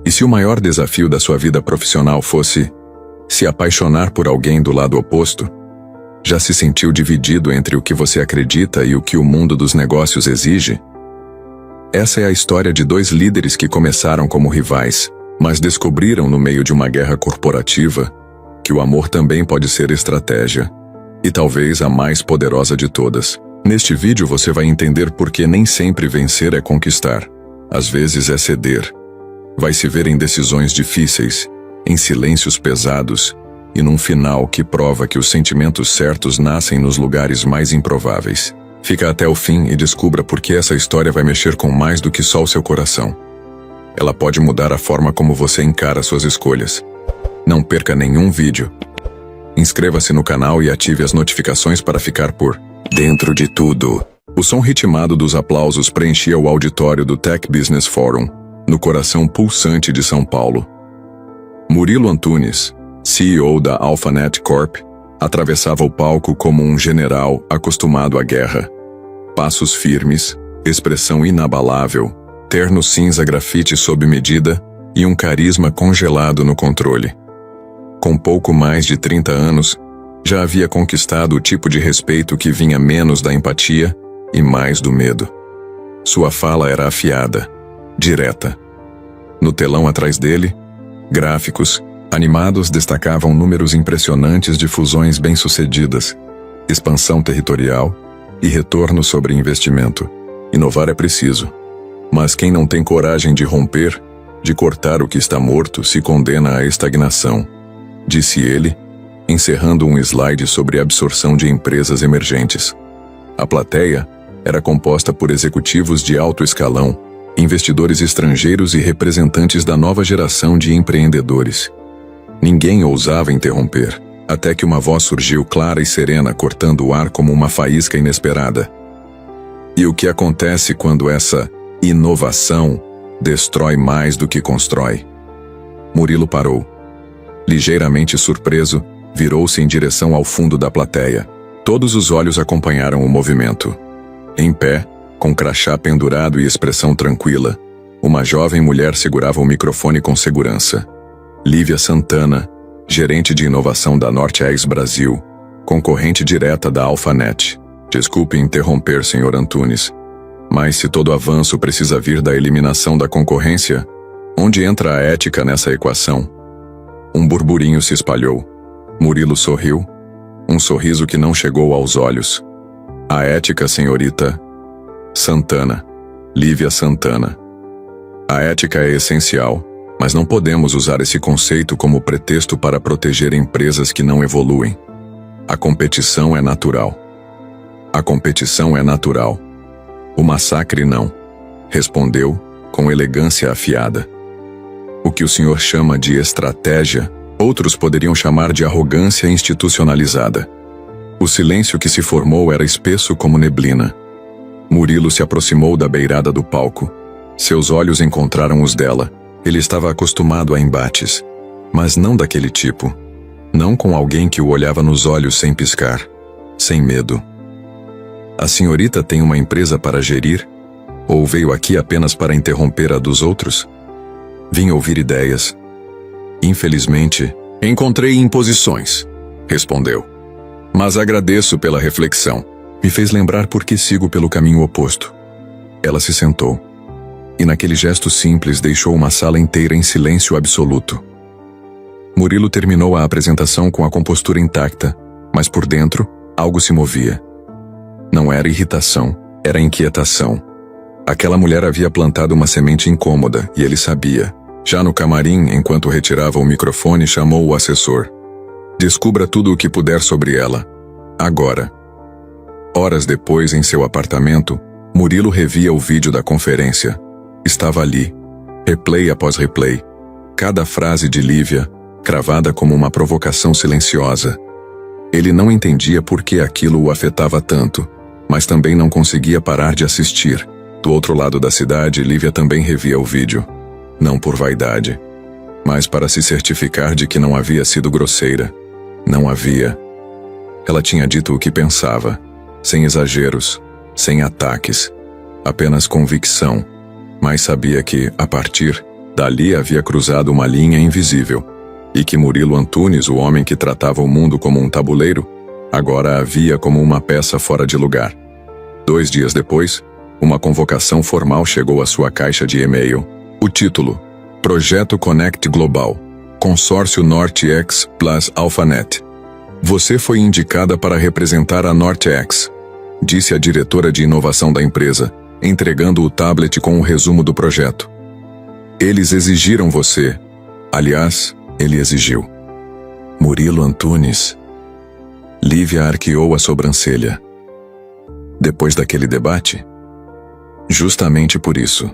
E se o maior desafio da sua vida profissional fosse se apaixonar por alguém do lado oposto? Já se sentiu dividido entre o que você acredita e o que o mundo dos negócios exige? Essa é a história de dois líderes que começaram como rivais, mas descobriram no meio de uma guerra corporativa que o amor também pode ser estratégia, e talvez a mais poderosa de todas. Neste vídeo você vai entender por que nem sempre vencer é conquistar. Às vezes é ceder. Vai se ver em decisões difíceis, em silêncios pesados e num final que prova que os sentimentos certos nascem nos lugares mais improváveis. Fica até o fim e descubra por que essa história vai mexer com mais do que só o seu coração. Ela pode mudar a forma como você encara suas escolhas. Não perca nenhum vídeo. Inscreva-se no canal e ative as notificações para ficar por dentro de tudo. O som ritmado dos aplausos preenchia o auditório do Tech Business Forum, no coração pulsante de São Paulo. Murilo Antunes, CEO da Alphanet Corp, atravessava o palco como um general acostumado à guerra. Passos firmes, expressão inabalável, terno cinza grafite sob medida e um carisma congelado no controle. Com pouco mais de 30 anos, já havia conquistado o tipo de respeito que vinha menos da empatia e mais do medo. Sua fala era afiada, direta. No telão atrás dele, gráficos animados destacavam números impressionantes de fusões bem-sucedidas, expansão territorial e retorno sobre investimento. Inovar é preciso, mas quem não tem coragem de romper, de cortar o que está morto, se condena à estagnação, disse ele, encerrando um slide sobre absorção de empresas emergentes. A plateia era composta por executivos de alto escalão, investidores estrangeiros e representantes da nova geração de empreendedores. Ninguém ousava interromper, até que uma voz surgiu clara e serena, cortando o ar como uma faísca inesperada. E o que acontece quando essa inovação destrói mais do que constrói? Murilo parou. Ligeiramente surpreso, virou-se em direção ao fundo da plateia. Todos os olhos acompanharam o movimento. Em pé, com crachá pendurado e expressão tranquila, uma jovem mulher segurava o microfone com segurança. Lívia Santana, gerente de inovação da NorteX Brasil, concorrente direta da Alphanet. Desculpe interromper, Sr. Antunes, mas se todo avanço precisa vir da eliminação da concorrência, onde entra a ética nessa equação? Um burburinho se espalhou. Murilo sorriu, um sorriso que não chegou aos olhos. A ética, senhorita Santana. Lívia Santana. A ética é essencial, mas não podemos usar esse conceito como pretexto para proteger empresas que não evoluem. A competição é natural. A competição é natural. O massacre não, respondeu, com elegância afiada. O que o senhor chama de estratégia, outros poderiam chamar de arrogância institucionalizada. O silêncio que se formou era espesso como neblina. Murilo se aproximou da beirada do palco. Seus olhos encontraram os dela. Ele estava acostumado a embates, mas não daquele tipo. Não com alguém que o olhava nos olhos sem piscar, sem medo. A senhorita tem uma empresa para gerir? Ou veio aqui apenas para interromper a dos outros? Vim ouvir ideias. Infelizmente, encontrei imposições, respondeu. Mas agradeço pela reflexão. Me fez lembrar por que sigo pelo caminho oposto. Ela se sentou. E naquele gesto simples deixou uma sala inteira em silêncio absoluto. Murilo terminou a apresentação com a compostura intacta, mas por dentro, algo se movia. Não era irritação, era inquietação. Aquela mulher havia plantado uma semente incômoda, e ele sabia. Já no camarim, enquanto retirava o microfone, chamou o assessor. Descubra tudo o que puder sobre ela. Agora. Horas depois, em seu apartamento, Murilo revia o vídeo da conferência. Estava ali, replay após replay, cada frase de Lívia, cravada como uma provocação silenciosa. Ele não entendia por que aquilo o afetava tanto, mas também não conseguia parar de assistir. Do outro lado da cidade, Lívia também revia o vídeo. Não por vaidade, mas para se certificar de que não havia sido grosseira. Não havia. Ela tinha dito o que pensava, sem exageros, sem ataques, apenas convicção. Mas sabia que, a partir Dali havia cruzado uma linha invisível, e que Murilo Antunes, o homem que tratava o mundo como um tabuleiro, agora a via como uma peça fora de lugar. 2 dias depois, uma convocação formal chegou à sua caixa de e-mail. O título: Projeto Connect Global, Consórcio NorteX Plus AlphaNet. Você foi indicada para representar a NorteX, disse a diretora de inovação da empresa, entregando o tablet com um resumo do projeto. Eles exigiram você. Aliás, ele exigiu. Murilo Antunes. Lívia arqueou a sobrancelha. Depois daquele debate? Justamente por isso.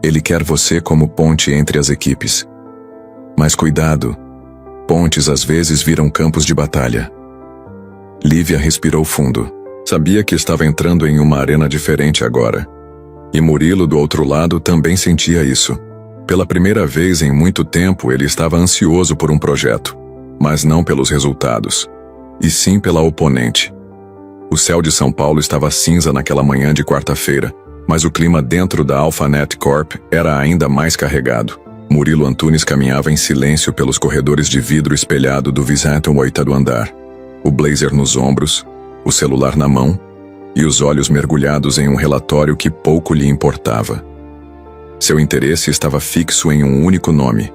Ele quer você como ponte entre as equipes. Mas cuidado. Pontes às vezes viram campos de batalha. Lívia respirou fundo. Sabia que estava entrando em uma arena diferente agora. E Murilo, do outro lado, também sentia isso. Pela primeira vez em muito tempo, ele estava ansioso por um projeto, mas não pelos resultados, e sim pela oponente. O céu de São Paulo estava cinza naquela manhã de quarta-feira, mas o clima dentro da AlphaNet Corp era ainda mais carregado. Murilo Antunes caminhava em silêncio pelos corredores de vidro espelhado do 28º andar, o blazer nos ombros, o celular na mão e os olhos mergulhados em um relatório que pouco lhe importava. Seu interesse estava fixo em um único nome: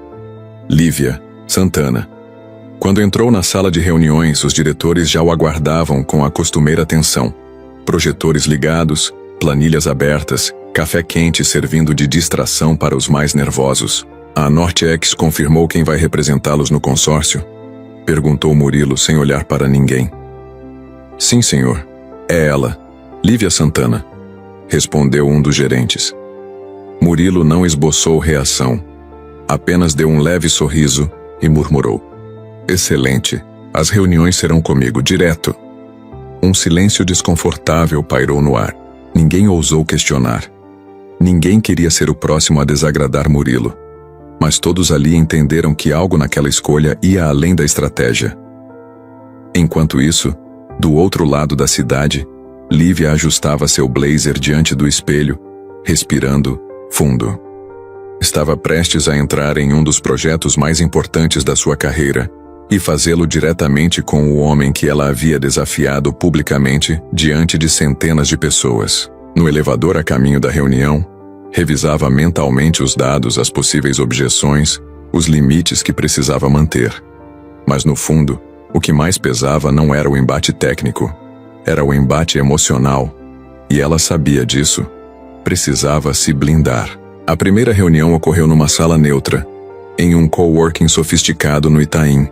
Lívia Santana. Quando entrou na sala de reuniões, os diretores já o aguardavam com a costumeira atenção. Projetores ligados, planilhas abertas, café quente servindo de distração para os mais nervosos. A NorteX confirmou quem vai representá-los no consórcio? Perguntou Murilo sem olhar para ninguém. Sim, senhor. É ela, Lívia Santana, respondeu um dos gerentes. Murilo não esboçou reação. Apenas deu um leve sorriso e murmurou: Excelente, as reuniões serão comigo direto. Um silêncio desconfortável pairou no ar. Ninguém ousou questionar. Ninguém queria ser o próximo a desagradar Murilo. Mas todos ali entenderam que algo naquela escolha ia além da estratégia. Enquanto isso, do outro lado da cidade, Lívia ajustava seu blazer diante do espelho, respirando fundo. Estava prestes a entrar em um dos projetos mais importantes da sua carreira e fazê-lo diretamente com o homem que ela havia desafiado publicamente diante de centenas de pessoas. No elevador a caminho da reunião, revisava mentalmente os dados, as possíveis objeções, os limites que precisava manter. Mas no fundo, o que mais pesava não era o embate técnico, era o embate emocional. E ela sabia disso. Precisava se blindar. A primeira reunião ocorreu numa sala neutra, em um coworking sofisticado no Itaim.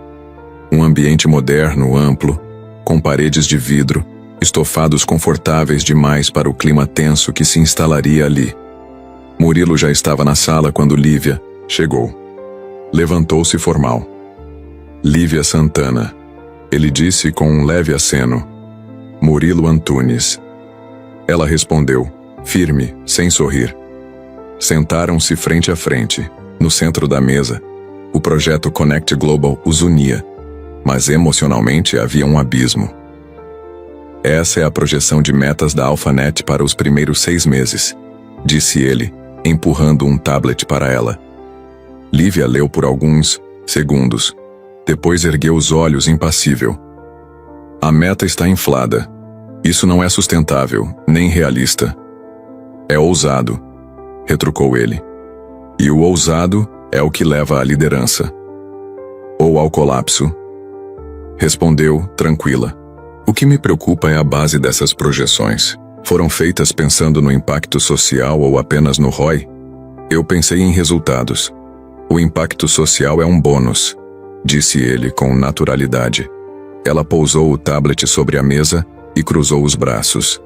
Um ambiente moderno, amplo, com paredes de vidro, estofados confortáveis demais para o clima tenso que se instalaria ali. Murilo já estava na sala quando Lívia chegou. Levantou-se formal. Lívia Santana, ele disse com um leve aceno. Murilo Antunes. Ela respondeu, firme, sem sorrir. Sentaram-se frente a frente, no centro da mesa. O projeto Connect Global os unia, mas emocionalmente havia um abismo. Essa é a projeção de metas da AlphaNet para os primeiros 6 meses, disse ele, empurrando um tablet para ela. Lívia leu por alguns segundos, depois ergueu os olhos impassível. A meta está inflada. Isso não é sustentável, nem realista. É ousado, retrucou ele. E o ousado é o que leva à liderança. Ou ao colapso. Respondeu, tranquila. O que me preocupa é a base dessas projeções. Foram feitas pensando no impacto social ou apenas no ROI? Eu pensei em resultados. O impacto social é um bônus, disse ele com naturalidade. Ela pousou o tablet sobre a mesa e cruzou os braços.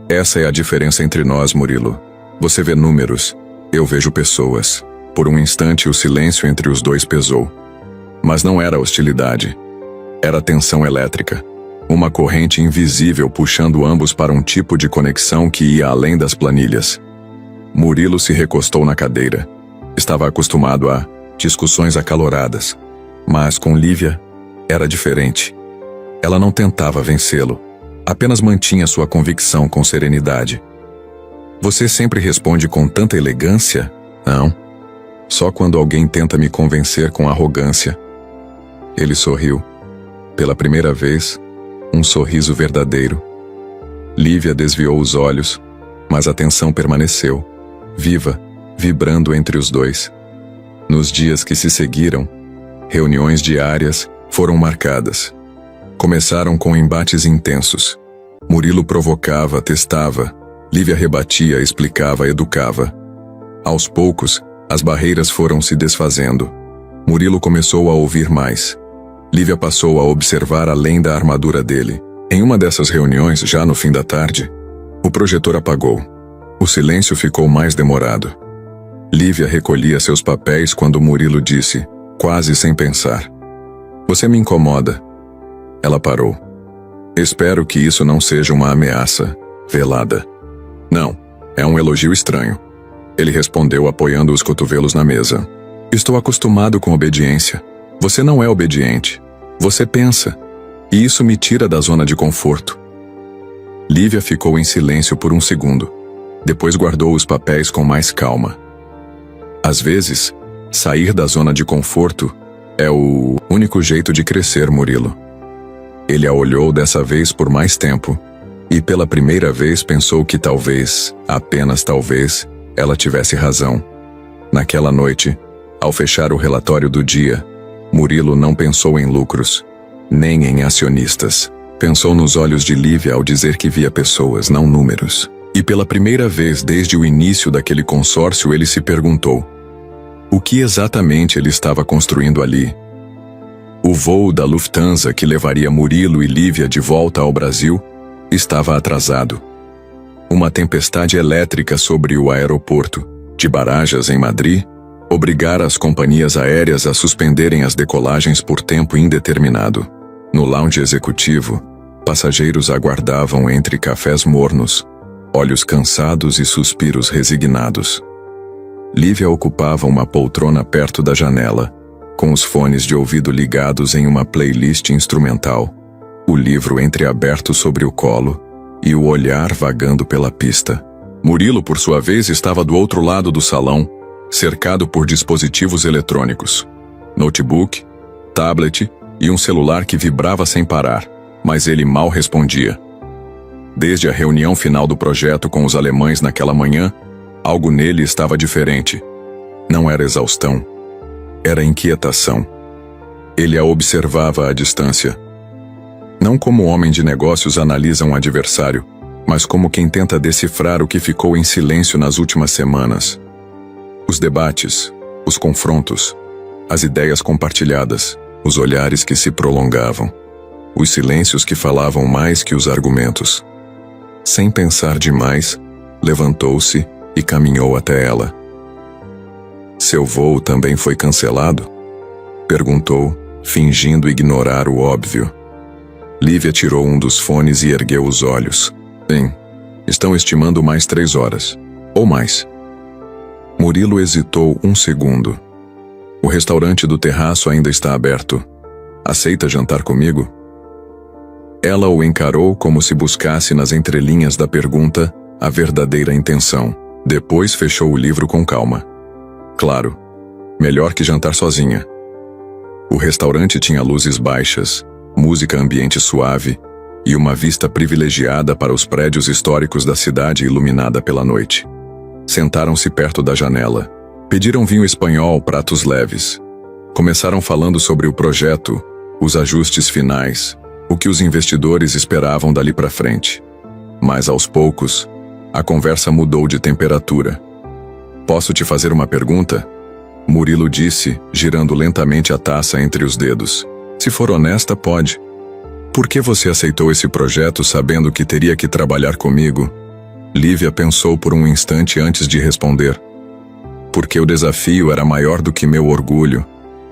Essa é a diferença entre nós, Murilo. Você vê números, eu vejo pessoas. Por um instante o silêncio entre os dois pesou. Mas não era hostilidade. Era tensão elétrica. Uma corrente invisível puxando ambos para um tipo de conexão que ia além das planilhas. Murilo se recostou na cadeira. Estava acostumado a discussões acaloradas. Mas com Lívia, era diferente. Ela não tentava vencê-lo. Apenas mantinha sua convicção com serenidade. Você sempre responde com tanta elegância? Não. Só quando alguém tenta me convencer com arrogância. Ele sorriu. Pela primeira vez, um sorriso verdadeiro. Lívia desviou os olhos, mas a tensão permaneceu, viva, vibrando entre os dois. Nos dias que se seguiram, reuniões diárias foram marcadas. Começaram com embates intensos. Murilo provocava, testava. Lívia rebatia, explicava, educava. Aos poucos, as barreiras foram se desfazendo. Murilo começou a ouvir mais. Lívia passou a observar além da armadura dele. Em uma dessas reuniões, já no fim da tarde, o projetor apagou. O silêncio ficou mais demorado. Lívia recolhia seus papéis quando Murilo disse, quase sem pensar: "Você me incomoda." Ela parou. "Espero que isso não seja uma ameaça velada." "Não, é um elogio estranho." Ele respondeu apoiando os cotovelos na mesa. "Estou acostumado com obediência. Você não é obediente. Você pensa. E isso me tira da zona de conforto." Lívia ficou em silêncio por um segundo. Depois guardou os papéis com mais calma. Às vezes, sair da zona de conforto é o único jeito de crescer, Murilo. Ele a olhou dessa vez por mais tempo, e pela primeira vez pensou que talvez, apenas talvez, ela tivesse razão. Naquela noite, ao fechar o relatório do dia, Murilo não pensou em lucros, nem em acionistas. Pensou nos olhos de Lívia ao dizer que via pessoas, não números. E pela primeira vez desde o início daquele consórcio ele se perguntou: o que exatamente ele estava construindo ali? O voo da Lufthansa que levaria Murilo e Lívia de volta ao Brasil estava atrasado. Uma tempestade elétrica sobre o aeroporto de Barajas, em Madrid, obrigara as companhias aéreas a suspenderem as decolagens por tempo indeterminado. No lounge executivo, passageiros aguardavam entre cafés mornos, olhos cansados e suspiros resignados. Lívia ocupava uma poltrona perto da janela, com os fones de ouvido ligados em uma playlist instrumental, o livro entreaberto sobre o colo e o olhar vagando pela pista. Murilo, por sua vez, estava do outro lado do salão, cercado por dispositivos eletrônicos, notebook, tablet e um celular que vibrava sem parar, mas ele mal respondia. Desde a reunião final do projeto com os alemães naquela manhã, algo nele estava diferente. Não era exaustão, era inquietação. Ele a observava à distância. Não como homem de negócios analisa um adversário, mas como quem tenta decifrar o que ficou em silêncio nas últimas semanas. Os debates, os confrontos, as ideias compartilhadas, os olhares que se prolongavam, os silêncios que falavam mais que os argumentos. Sem pensar demais, levantou-se e caminhou até ela. "Seu voo também foi cancelado?" perguntou, fingindo ignorar o óbvio. Lívia tirou um dos fones e ergueu os olhos. "Sim, estão estimando mais 3 horas. Ou mais." Murilo hesitou um segundo. "O restaurante do terraço ainda está aberto. Aceita jantar comigo?" Ela o encarou como se buscasse nas entrelinhas da pergunta a verdadeira intenção. Depois fechou o livro com calma. Claro, melhor que jantar sozinha. O restaurante tinha luzes baixas, música ambiente suave e uma vista privilegiada para os prédios históricos da cidade iluminada pela noite. Sentaram-se perto da janela. Pediram vinho espanhol, pratos leves. Começaram falando sobre o projeto, os ajustes finais, o que os investidores esperavam dali para frente. Mas aos poucos, a conversa mudou de temperatura. "Posso te fazer uma pergunta?" Murilo disse, girando lentamente a taça entre os dedos. "Se for honesta, pode. Por que você aceitou esse projeto sabendo que teria que trabalhar comigo?" Lívia pensou por um instante antes de responder. "Porque o desafio era maior do que meu orgulho,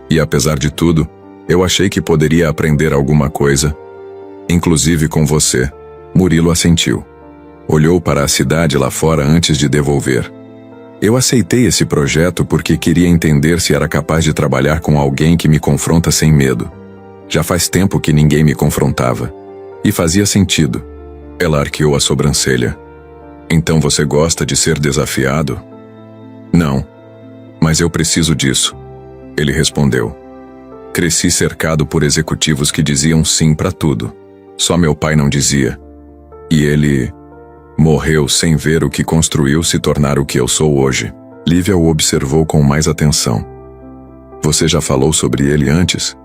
e apesar de tudo, eu achei que poderia aprender alguma coisa. Inclusive com você." Murilo assentiu. Olhou para a cidade lá fora antes de devolver. "Eu aceitei esse projeto porque queria entender se era capaz de trabalhar com alguém que me confronta sem medo. Já faz tempo que ninguém me confrontava. E fazia sentido." Ela arqueou a sobrancelha. "Então você gosta de ser desafiado?" "Não. Mas eu preciso disso. Ele respondeu. Cresci cercado por executivos que diziam sim para tudo. Só meu pai não dizia. E ele morreu sem ver o que construiu se tornar o que eu sou hoje. Lívia o observou com mais atenção. Você já falou sobre ele antes?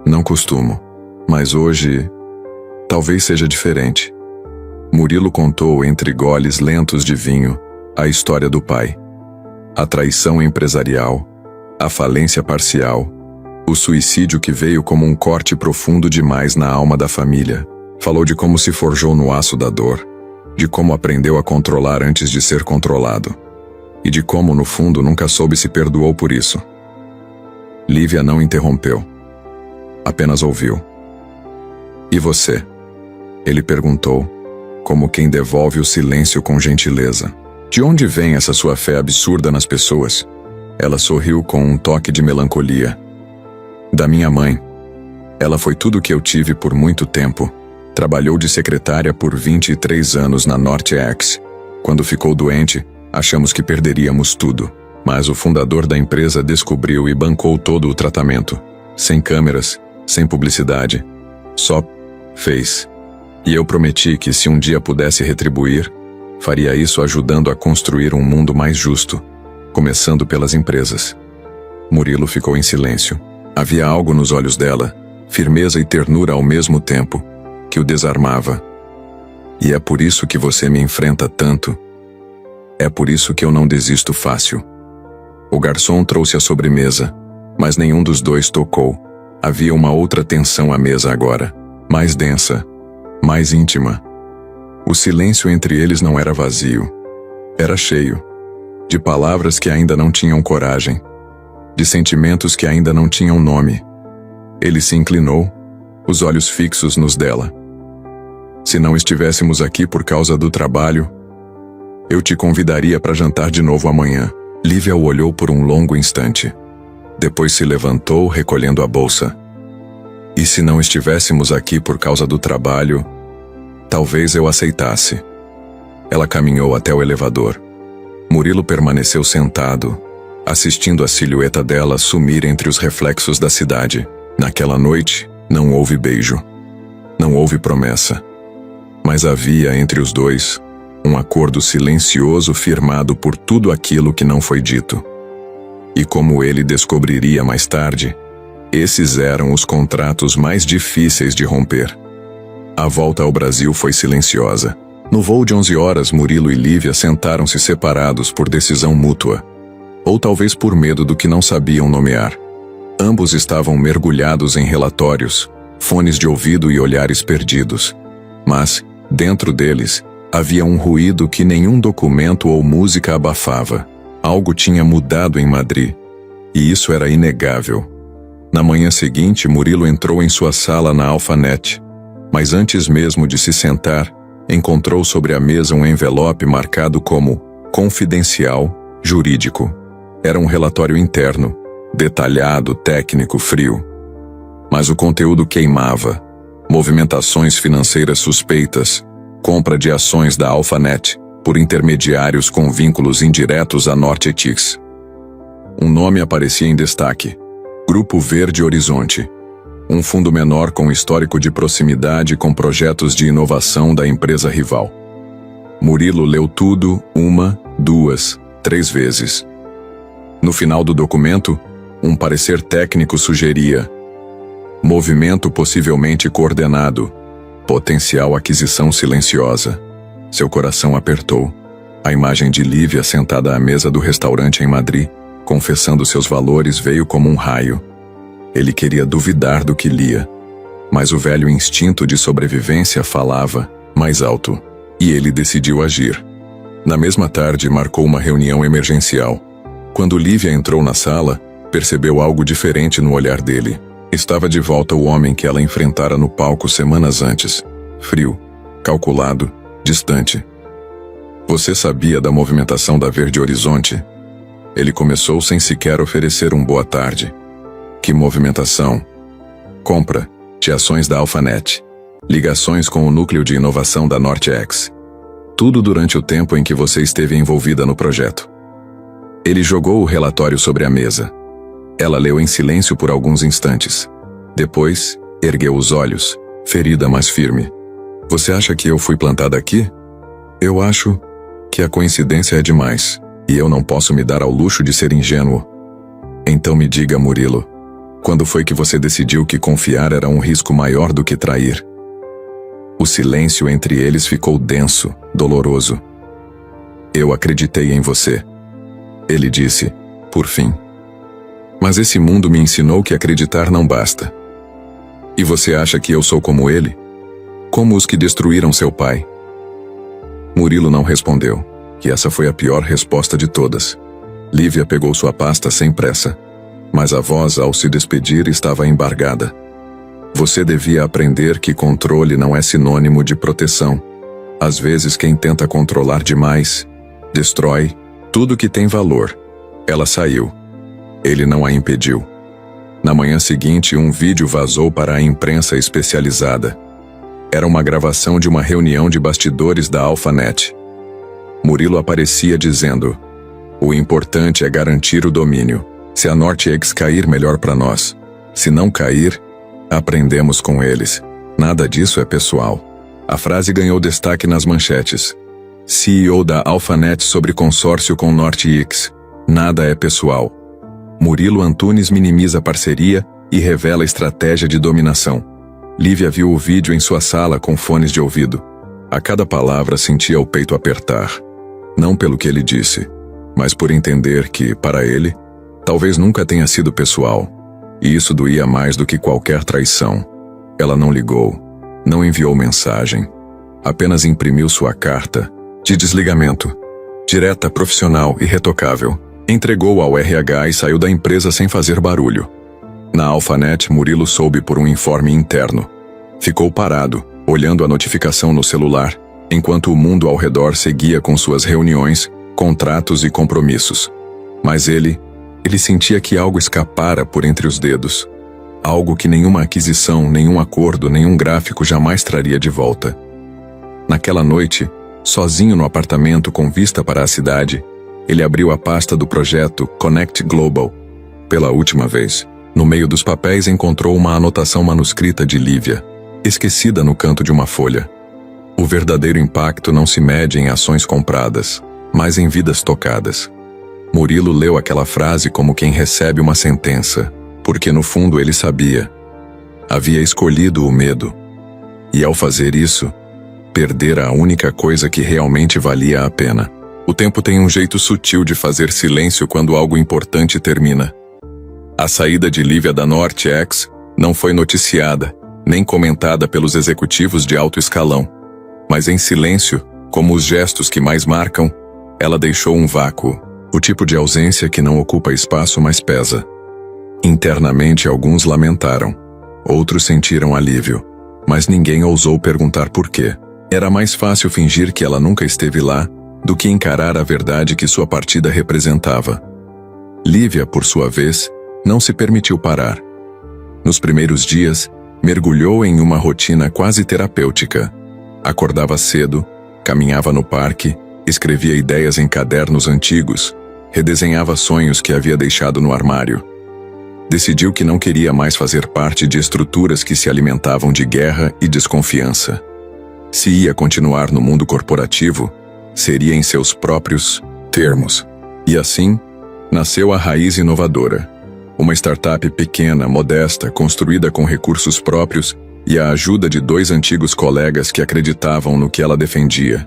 Não costumo, mas hoje talvez seja diferente. Murilo contou entre goles lentos de vinho a história do pai. A traição empresarial, a falência parcial, o suicídio que veio como um corte profundo demais na alma da família. Falou de como se forjou no aço da dor, de como aprendeu a controlar antes de ser controlado, e de como, no fundo, nunca soube se perdoou por isso. Lívia não interrompeu. Apenas ouviu. E você? Ele perguntou, como quem devolve o silêncio com gentileza. De onde vem essa sua fé absurda nas pessoas? Ela sorriu com um toque de melancolia. Da minha mãe. Ela foi tudo o que eu tive por muito tempo. Trabalhou de secretária por 23 anos na NorteX. Quando ficou doente, achamos que perderíamos tudo. Mas o fundador da empresa descobriu e bancou todo o tratamento. Sem câmeras, sem publicidade. Só fez. E eu prometi que se um dia pudesse retribuir, faria isso ajudando a construir um mundo mais justo, começando pelas empresas. Murilo ficou em silêncio. Havia algo nos olhos dela, firmeza e ternura ao mesmo tempo, que o desarmava. E é por isso que você me enfrenta tanto. É por isso que eu não desisto fácil. O garçom trouxe a sobremesa, mas nenhum dos dois tocou. Havia uma outra tensão à mesa agora, mais densa, mais íntima. O silêncio entre eles não era vazio. Era cheio. De palavras que ainda não tinham coragem. De sentimentos que ainda não tinham nome. Ele se inclinou, os olhos fixos nos dela. Se não estivéssemos aqui por causa do trabalho, eu te convidaria para jantar de novo amanhã. Lívia o olhou por um longo instante. Depois se levantou, recolhendo a bolsa. E se não estivéssemos aqui por causa do trabalho, talvez eu aceitasse. Ela caminhou até o elevador. Murilo permaneceu sentado, assistindo a silhueta dela sumir entre os reflexos da cidade. Naquela noite, não houve beijo. Não houve promessa. Mas havia entre os dois um acordo silencioso firmado por tudo aquilo que não foi dito. E como ele descobriria mais tarde, esses eram os contratos mais difíceis de romper. A volta ao Brasil foi silenciosa. No voo de 11 horas, Murilo e Lívia sentaram-se separados por decisão mútua. Ou talvez por medo do que não sabiam nomear. Ambos estavam mergulhados em relatórios, fones de ouvido e olhares perdidos. Mas, dentro deles, havia um ruído que nenhum documento ou música abafava. Algo tinha mudado em Madrid. E isso era inegável. Na manhã seguinte, Murilo entrou em sua sala na Alphanet. Mas antes mesmo de se sentar, encontrou sobre a mesa um envelope marcado como confidencial, jurídico. Era um relatório interno, detalhado, técnico, frio. Mas o conteúdo queimava. Movimentações financeiras suspeitas, compra de ações da Alphanet por intermediários com vínculos indiretos à NorteX. Um nome aparecia em destaque: Grupo Verde Horizonte. Um fundo menor com histórico de proximidade com projetos de inovação da empresa rival. Murilo leu tudo 1, 2, 3 vezes. No final do documento, um parecer técnico sugeria: movimento possivelmente coordenado, potencial aquisição silenciosa. Seu coração apertou. A imagem de Lívia sentada à mesa do restaurante em Madrid, confessando seus valores, veio como um raio. Ele queria duvidar do que lia, mas o velho instinto de sobrevivência falava mais alto, e ele decidiu agir. Na mesma tarde, marcou uma reunião emergencial. Quando Lívia entrou na sala, percebeu algo diferente no olhar dele. Estava de volta o homem que ela enfrentara no palco semanas antes. Frio, calculado, distante. Você sabia da movimentação da Verde Horizonte? Ele começou sem sequer oferecer um boa tarde. Que movimentação? Compra de ações da Alphanet. Ligações com o núcleo de inovação da NorteX. Tudo durante o tempo em que você esteve envolvida no projeto. Ele jogou o relatório sobre a mesa. Ela leu em silêncio por alguns instantes. Depois, ergueu os olhos, ferida mas firme. Você acha que eu fui plantada aqui? Eu acho que a coincidência é demais, e eu não posso me dar ao luxo de ser ingênuo. Então me diga, Murilo, quando foi que você decidiu que confiar era um risco maior do que trair? O silêncio entre eles ficou denso, doloroso. Eu acreditei em você, ele disse, por fim. Mas esse mundo me ensinou que acreditar não basta. E você acha que eu sou como ele? Como os que destruíram seu pai? Murilo não respondeu, e essa foi a pior resposta de todas. Lívia pegou sua pasta sem pressa, mas a voz, ao se despedir, estava embargada. Você devia aprender que controle não é sinônimo de proteção. Às vezes quem tenta controlar demais, destrói tudo que tem valor. Ela saiu. Ele não a impediu. Na manhã seguinte, um vídeo vazou para a imprensa especializada. Era uma gravação de uma reunião de bastidores da Alphanet. Murilo aparecia dizendo: o importante é garantir o domínio. Se a NorthX cair, melhor para nós. Se não cair, aprendemos com eles. Nada disso é pessoal. A frase ganhou destaque nas manchetes. CEO da Alphanet sobre consórcio com NorthX. Nada é pessoal. Murilo Antunes minimiza a parceria e revela estratégia de dominação. Lívia viu o vídeo em sua sala com fones de ouvido. A cada palavra sentia o peito apertar. Não pelo que ele disse, mas por entender que, para ele, talvez nunca tenha sido pessoal. E isso doía mais do que qualquer traição. Ela não ligou, não enviou mensagem. Apenas imprimiu sua carta de desligamento. Direta, profissional e retocável. Entregou ao RH e saiu da empresa sem fazer barulho. Na Alphanet, Murilo soube por um informe interno. Ficou parado, olhando a notificação no celular, enquanto o mundo ao redor seguia com suas reuniões, contratos e compromissos. Mas ele sentia que algo escapara por entre os dedos. Algo que nenhuma aquisição, nenhum acordo, nenhum gráfico jamais traria de volta. Naquela noite, sozinho no apartamento com vista para a cidade, ele abriu a pasta do projeto Connect Global. Pela última vez, no meio dos papéis encontrou uma anotação manuscrita de Lívia, esquecida no canto de uma folha. O verdadeiro impacto não se mede em ações compradas, mas em vidas tocadas. Murilo leu aquela frase como quem recebe uma sentença, porque no fundo ele sabia. Havia escolhido o medo. E ao fazer isso, perdera a única coisa que realmente valia a pena. O tempo tem um jeito sutil de fazer silêncio quando algo importante termina. A saída de Lívia da NorthX não foi noticiada, nem comentada pelos executivos de alto escalão. Mas em silêncio, como os gestos que mais marcam, ela deixou um vácuo, o tipo de ausência que não ocupa espaço, mas pesa. Internamente alguns lamentaram, outros sentiram alívio, mas ninguém ousou perguntar por quê. Era mais fácil fingir que ela nunca esteve lá do que encarar a verdade que sua partida representava. Lívia, por sua vez, não se permitiu parar. Nos primeiros dias, mergulhou em uma rotina quase terapêutica. Acordava cedo, caminhava no parque, escrevia ideias em cadernos antigos, redesenhava sonhos que havia deixado no armário. Decidiu que não queria mais fazer parte de estruturas que se alimentavam de guerra e desconfiança. Se ia continuar no mundo corporativo, seria em seus próprios termos. E assim, nasceu a Raiz Inovadora, uma startup pequena, modesta, construída com recursos próprios e a ajuda de 2 antigos colegas que acreditavam no que ela defendia.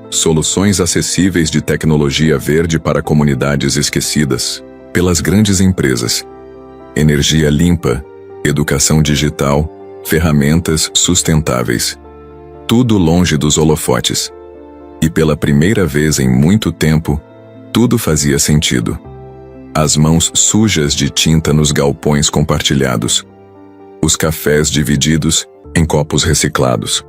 Soluções acessíveis de tecnologia verde para comunidades esquecidas pelas grandes empresas. Energia limpa, educação digital, ferramentas sustentáveis. Tudo longe dos holofotes. E pela primeira vez em muito tempo, tudo fazia sentido. As mãos sujas de tinta nos galpões compartilhados. Os cafés divididos em copos reciclados.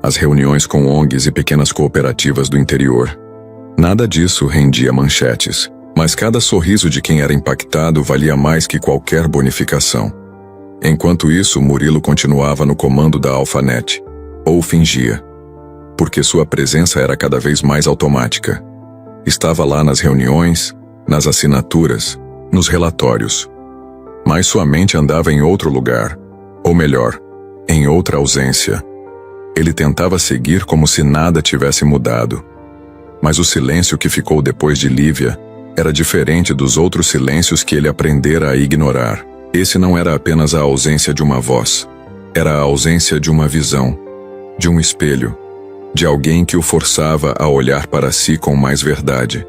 As reuniões com ONGs e pequenas cooperativas do interior. Nada disso rendia manchetes, mas cada sorriso de quem era impactado valia mais que qualquer bonificação. Enquanto isso, Murilo continuava no comando da Alphanet. Ou fingia. Porque sua presença era cada vez mais automática. Estava lá nas reuniões, nas assinaturas, nos relatórios. Mas sua mente andava em outro lugar, ou melhor, em outra ausência. Ele tentava seguir como se nada tivesse mudado. Mas o silêncio que ficou depois de Lívia era diferente dos outros silêncios que ele aprendera a ignorar. Esse não era apenas a ausência de uma voz. Era a ausência de uma visão, de um espelho, de alguém que o forçava a olhar para si com mais verdade.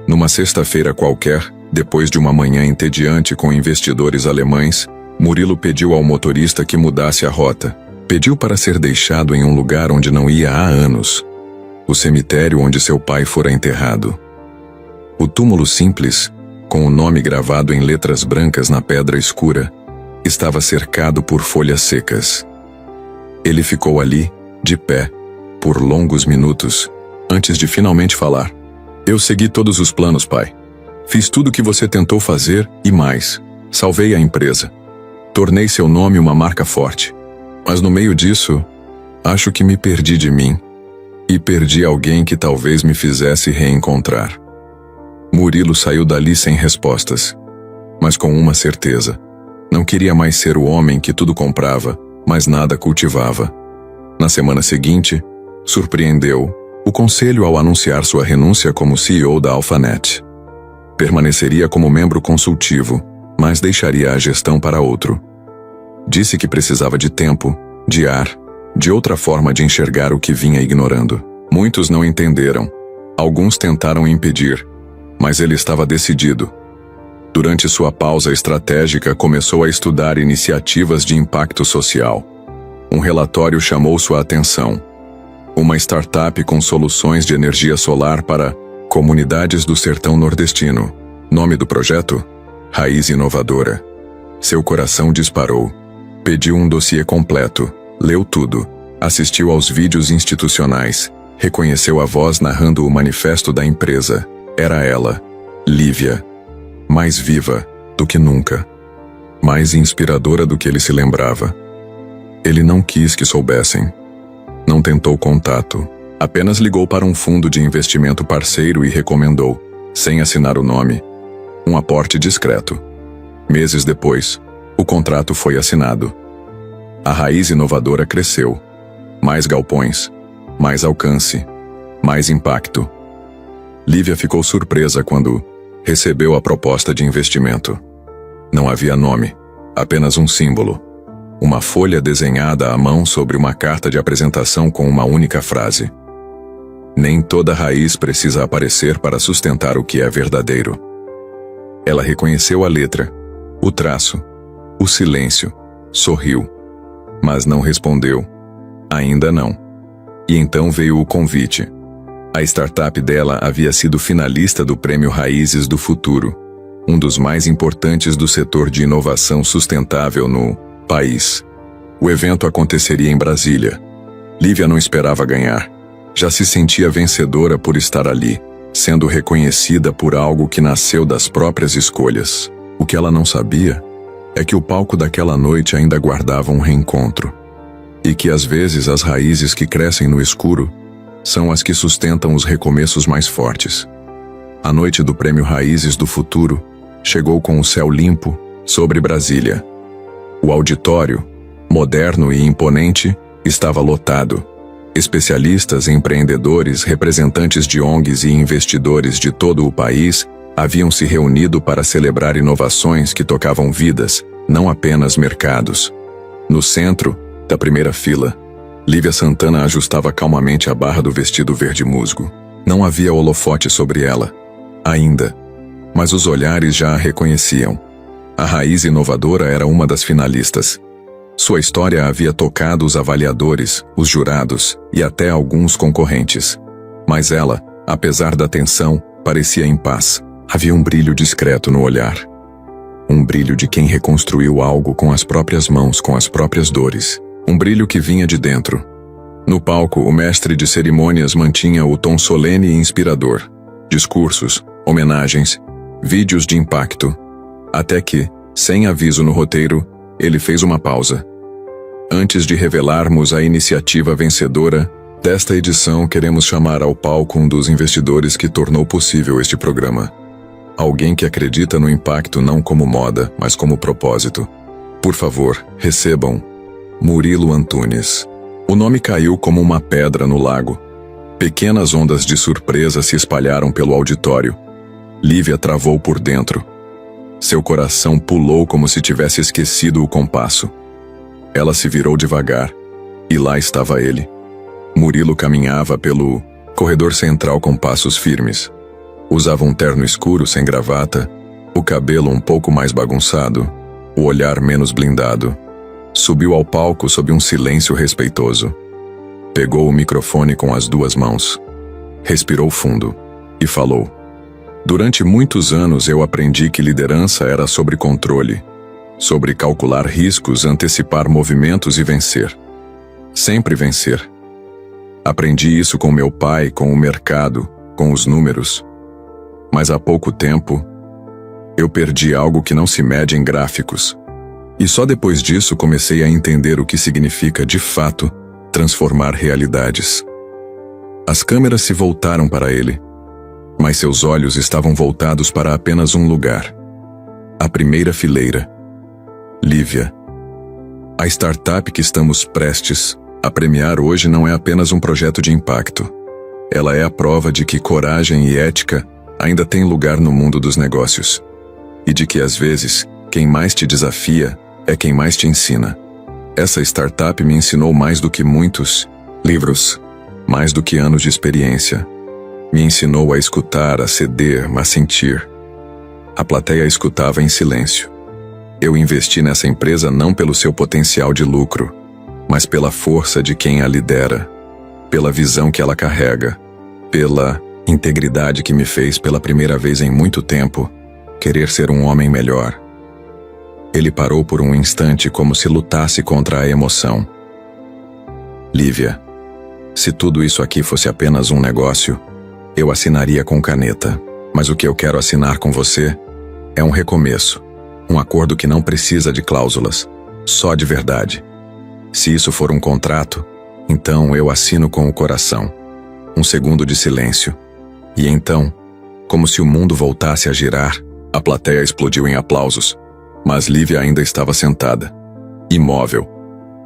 Numa sexta-feira qualquer, depois de uma manhã entediante com investidores alemães, Murilo pediu ao motorista que mudasse a rota. Pediu para ser deixado em um lugar onde não ia há anos. O cemitério onde seu pai fora enterrado. O túmulo simples, com o nome gravado em letras brancas na pedra escura, estava cercado por folhas secas. Ele ficou ali, de pé, por longos minutos, antes de finalmente falar. Eu segui todos os planos, pai. Fiz tudo o que você tentou fazer e mais. Salvei a empresa. Tornei seu nome uma marca forte. Mas no meio disso, acho que me perdi de mim. E perdi alguém que talvez me fizesse reencontrar. Murilo saiu dali sem respostas, mas com uma certeza. Não queria mais ser o homem que tudo comprava, mas nada cultivava. Na semana seguinte, surpreendeu o conselho ao anunciar sua renúncia como CEO da Alphanet. Permaneceria como membro consultivo, mas deixaria a gestão para outro. Disse que precisava de tempo, de ar, de outra forma de enxergar o que vinha ignorando. Muitos não entenderam. Alguns tentaram impedir, mas ele estava decidido. Durante sua pausa estratégica, começou a estudar iniciativas de impacto social. Um relatório chamou sua atenção. Uma startup com soluções de energia solar para comunidades do sertão nordestino. Nome do projeto? Raiz Inovadora. Seu coração disparou. Pediu um dossiê completo, leu tudo, assistiu aos vídeos institucionais, reconheceu a voz narrando o manifesto da empresa. Era ela, Lívia. Mais viva do que nunca. Mais inspiradora do que ele se lembrava. Ele não quis que soubessem. Não tentou contato. Apenas ligou para um fundo de investimento parceiro e recomendou, sem assinar o nome, um aporte discreto. Meses depois, o contrato foi assinado. A Raiz Inovadora cresceu. Mais galpões, mais alcance, mais impacto. Lívia ficou surpresa quando recebeu a proposta de investimento. Não havia nome, apenas um símbolo. Uma folha desenhada à mão sobre uma carta de apresentação com uma única frase. Nem toda raiz precisa aparecer para sustentar o que é verdadeiro. Ela reconheceu a letra, o traço, o silêncio, sorriu. Mas não respondeu. Ainda não. E então veio o convite. A startup dela havia sido finalista do Prêmio Raízes do Futuro, um dos mais importantes do setor de inovação sustentável no país. O evento aconteceria em Brasília. Lívia não esperava ganhar. Já se sentia vencedora por estar ali, sendo reconhecida por algo que nasceu das próprias escolhas. O que ela não sabia é que o palco daquela noite ainda guardava um reencontro. E que às vezes as raízes que crescem no escuro são as que sustentam os recomeços mais fortes. A noite do Prêmio Raízes do Futuro chegou com o céu limpo sobre Brasília. O auditório, moderno e imponente, estava lotado. Especialistas, empreendedores, representantes de ONGs e investidores de todo o país haviam se reunido para celebrar inovações que tocavam vidas, não apenas mercados. No centro da primeira fila, Lívia Santana ajustava calmamente a barra do vestido verde musgo. Não havia holofote sobre ela, ainda, mas os olhares já a reconheciam. A Raiz Inovadora era uma das finalistas. Sua história havia tocado os avaliadores, os jurados e até alguns concorrentes. Mas ela, apesar da tensão, parecia em paz. Havia um brilho discreto no olhar. Um brilho de quem reconstruiu algo com as próprias mãos, com as próprias dores. Um brilho que vinha de dentro. No palco, o mestre de cerimônias mantinha o tom solene e inspirador. Discursos, homenagens, vídeos de impacto. Até que, sem aviso no roteiro, ele fez uma pausa. Antes de revelarmos a iniciativa vencedora desta edição, queremos chamar ao palco um dos investidores que tornou possível este programa. Alguém que acredita no impacto não como moda, mas como propósito. Por favor, recebam Murilo Antunes. O nome caiu como uma pedra no lago. Pequenas ondas de surpresa se espalharam pelo auditório. Lívia travou por dentro. Seu coração pulou como se tivesse esquecido o compasso. Ela se virou devagar, e lá estava ele. Murilo caminhava pelo corredor central com passos firmes. Usava um terno escuro sem gravata, o cabelo um pouco mais bagunçado, o olhar menos blindado. Subiu ao palco sob um silêncio respeitoso. Pegou o microfone com as duas mãos. Respirou fundo e falou: "Durante muitos anos eu aprendi que liderança era sobre controle, sobre calcular riscos, antecipar movimentos e vencer. Sempre vencer. Aprendi isso com meu pai, com o mercado, com os números. Mas há pouco tempo, eu perdi algo que não se mede em gráficos. E só depois disso comecei a entender o que significa, de fato, transformar realidades." As câmeras se voltaram para ele, mas seus olhos estavam voltados para apenas um lugar. A primeira fileira. Lívia. A startup que estamos prestes a premiar hoje não é apenas um projeto de impacto. Ela é a prova de que coragem e ética ainda têm lugar no mundo dos negócios. E de que, às vezes, quem mais te desafia é quem mais te ensina. Essa startup me ensinou mais do que muitos livros, mais do que anos de experiência. Me ensinou a escutar, a ceder, a sentir. A plateia escutava em silêncio. Eu investi nessa empresa não pelo seu potencial de lucro, mas pela força de quem a lidera, pela visão que ela carrega, pela integridade que me fez pela primeira vez em muito tempo querer ser um homem melhor. Ele parou por um instante como se lutasse contra a emoção. Lívia, se tudo isso aqui fosse apenas um negócio, eu assinaria com caneta. Mas o que eu quero assinar com você é um recomeço, um acordo que não precisa de cláusulas, só de verdade. Se isso for um contrato, então eu assino com o coração. Um segundo de silêncio. E então, como se o mundo voltasse a girar, a plateia explodiu em aplausos. Mas Lívia ainda estava sentada, imóvel,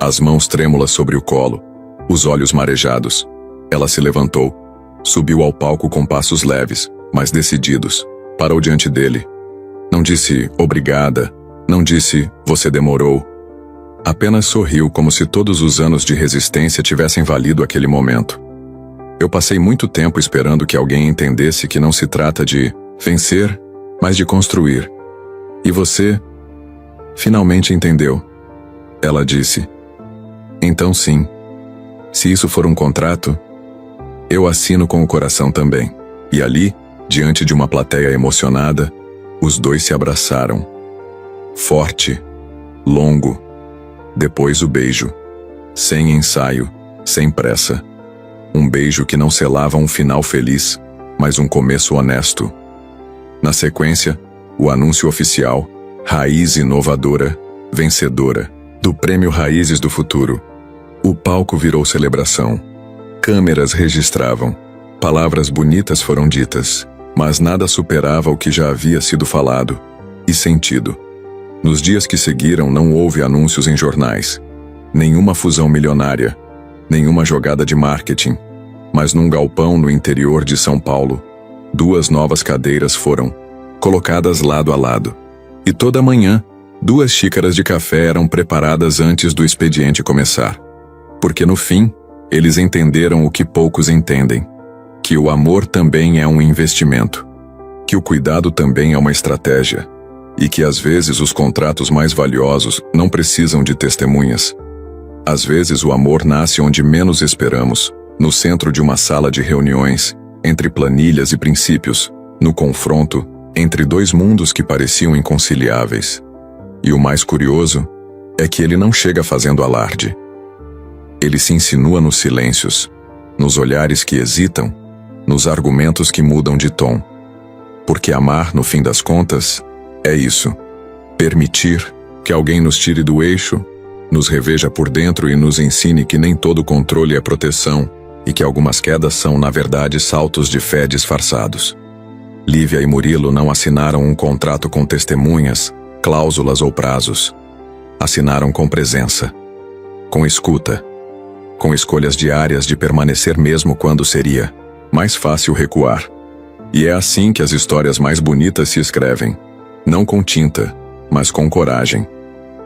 as mãos trêmulas sobre o colo, os olhos marejados. Ela se levantou, subiu ao palco com passos leves, mas decididos. Parou diante dele. Não disse obrigada, não disse você demorou. Apenas sorriu como se todos os anos de resistência tivessem valido aquele momento. Eu passei muito tempo esperando que alguém entendesse que não se trata de vencer, mas de construir. E você finalmente entendeu. Ela disse: "Então sim, se isso for um contrato, eu assino com o coração também." E ali, diante de uma plateia emocionada, os dois se abraçaram. Forte, longo, depois o beijo. Sem ensaio, sem pressa. Um beijo que não selava um final feliz, mas um começo honesto. Na sequência, o anúncio oficial, Raiz Inovadora, vencedora, do Prêmio Raízes do Futuro. O palco virou celebração. Câmeras registravam. Palavras bonitas foram ditas, mas nada superava o que já havia sido falado e sentido. Nos dias que seguiram não houve anúncios em jornais, nenhuma fusão milionária, nenhuma jogada de marketing, mas num galpão no interior de São Paulo, 2 novas cadeiras foram colocadas lado a lado. E toda manhã, 2 xícaras de café eram preparadas antes do expediente começar. Porque no fim, eles entenderam o que poucos entendem: que o amor também é um investimento, que o cuidado também é uma estratégia, e que às vezes os contratos mais valiosos não precisam de testemunhas. Às vezes o amor nasce onde menos esperamos, no centro de uma sala de reuniões, entre planilhas e princípios, no confronto entre 2 mundos que pareciam inconciliáveis. E o mais curioso é que ele não chega fazendo alarde. Ele se insinua nos silêncios, nos olhares que hesitam, nos argumentos que mudam de tom. Porque amar, no fim das contas, é isso: permitir que alguém nos tire do eixo, nos reveja por dentro e nos ensine que nem todo controle é proteção e que algumas quedas são, na verdade, saltos de fé disfarçados. Lívia e Murilo não assinaram um contrato com testemunhas, cláusulas ou prazos. Assinaram com presença, com escuta, com escolhas diárias de permanecer mesmo quando seria mais fácil recuar. E é assim que as histórias mais bonitas se escrevem, não com tinta, mas com coragem.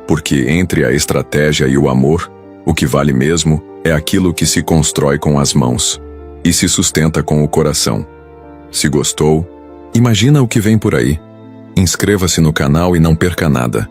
Porque entre a estratégia e o amor, o que vale mesmo é aquilo que se constrói com as mãos e se sustenta com o coração. Se gostou, imagina o que vem por aí. Inscreva-se no canal e não perca nada.